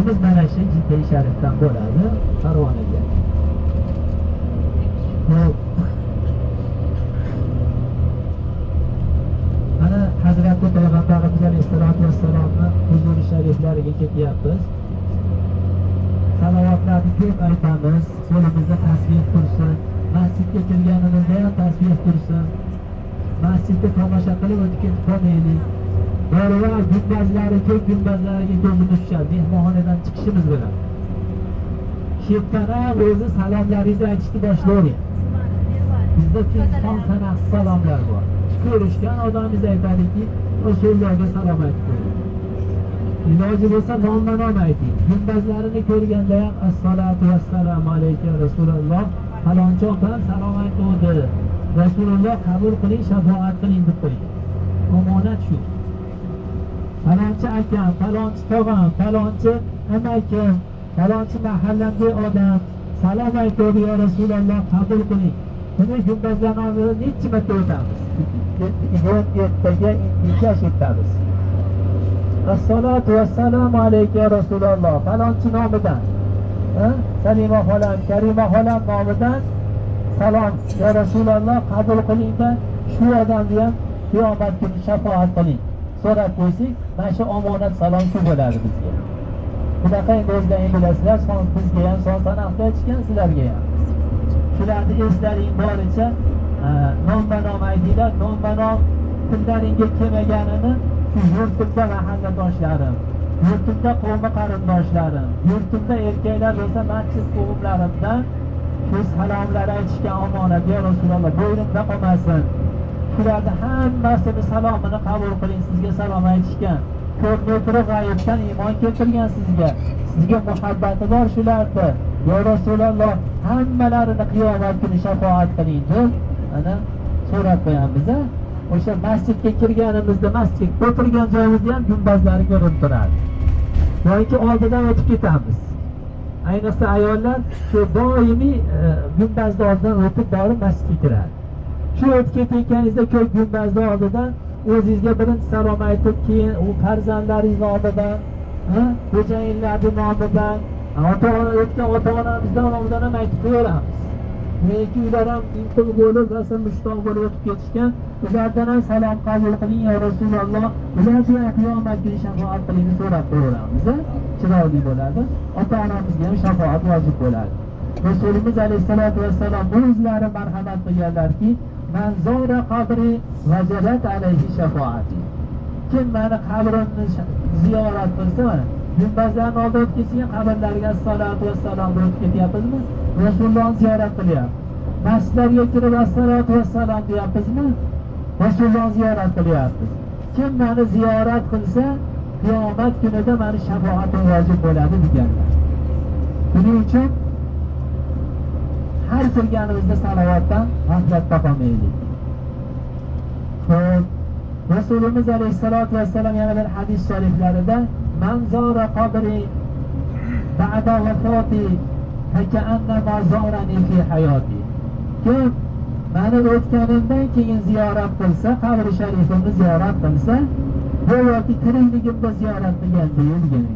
Borishimiz mana shu Jidda sharifdan bo'ladi Farg'onaga. Mana Hazrati Payg'ambarimiz alayhissalatu vassalomni huzuri shariflariga ketyapmiz. Salovatlarni ko'p aytamiz, qo'limizda tasbih tursin, masjidga kirganimizda ham tasbih tursin, masjidni tomosha qilib o'tib ketib qolmaylik. Bolalar gumbazlari, ko'k gumbazlariga ko'zimiz tushadi mehmonxonadan chiqishimiz bilan. Shetdan ham o'zi salomlaringizni aytishni boshlaydi. Bizda son sanaqsiz salomlar bor. Ko'rishgan odamimiz aytadiki, Rasulullohga salom aytib qo'ying. Iloji bo'lsa nomma-nom ayting. Gumbazlarini ko'rganda ham assalatu vassalamu alayka Rasululloh, falonchoqdan salom aytdi. Rasululloh qabul qiling, shafoat qiling deb qo'ying. Omonat shu. Falonchi akam, falonchi tog'am, falonchi amakim, falonchi mahallamdagi odam salom aytdi ya Rasululloh, qabul qiling. Buni gumbazlarni necha marta o'tamiz? Ertaga intijoz etamiz. Assalatu vassalamu alayka Rasululloh, falonchi nomidan, Salima xolam, Karima xolam nomidan salom ya Rasululloh, qabul qiling-da, shu odamni ham qiyomat kuni shafoat qiling. So'rab qo'ysak, mana shu omonat salom shu bo'ladi bizga. Bunaqa endi o'zlaringiz bilasizlar, son bizga ham son sanaqda aytishgan, sizlarga ham. Shularni eslaring boricha nomma-nom aytinglar, nomma-nom tillaringga kelmaganini shu yurtimda mahalladoshlarim, yurtimda qavmi qarindoshlarim, yurtimda erkaklar bo'lsa masjid qavmlarimdan shu salomlar aytishgan omonat ya Rasululloh bo'ynimda qolmasin. Shularni hammasini salomini qabul qiling, sizga salom aytishgan. Ko'rmay turib g'ayibdan iymon keltirgan sizga muhabbati bor shularni. Ya Rasululloh, hammalarini qiyomat kuni shafoat qiling deb ana so'rab qo'yamiz. O'sha masjidga kirganimizda, masjidga o'tirgan joyimizda ham gumbazlari ko'rinib turadi. Yoki oldidan o'tib ketamiz. Ayniqsa ayollar shu doimiy gumbazning oldidan o'tib borib masjidga kiradi. Shu o'tib ketayotganingizda ko'k gumbazni oldidan o'zingizga birinchi salom aytib, keyin u farzandlaringiz nomidan, xo'jayinlarning nomidan, ota-onamizdan nomidan ham aytib qo'yamiz. Neki ular ham intiq bo'lib, rasm mushtoq bo'lib o'tib ketishgan, ulardan ham salom qabul qiling ya Rasululloh, ularga qiyomat kuni shafoat qilingni so'rab qo'yamiz. Chiroyli bo'ladi. Ota-onamizga ham shafoat vojib bo'ladi. Rasulimiz alayhissalatu vassalom o'zlari marhamat qilganlarki, man zora qabri vajabat alayhi shafoati. Kim meni qabrimni ziyorat qilsa, gumbazlarni oldiga o'tib ketsa, qabrlariga assalatu vassalom deb o'tib ketyapmizmi? Rasulullohni ziyorat qilyapmiz. Masjidlarga kirib assalatu vassalom deyapmizmi? Rasulullohni ziyorat qilyapmiz. Kim meni ziyorat qilsa, qiyomat kunida meni shafaatim vojib bo'ladi deganlar. Buning uchun har kirganimizda salovatdan g'aflat topolmaylik. Rasulimiz alayhissalatu vassalam yana bir hadis shariflarida man zora qabri ba'da vafoti faka'annama zarani fi hayoti. Kim meni o'tganimdan keyin ziyorat qilsa, qabri sharifimni ziyorat qilsa, go'yoki tirikligimda ziyorat qilgan degan ekanlar.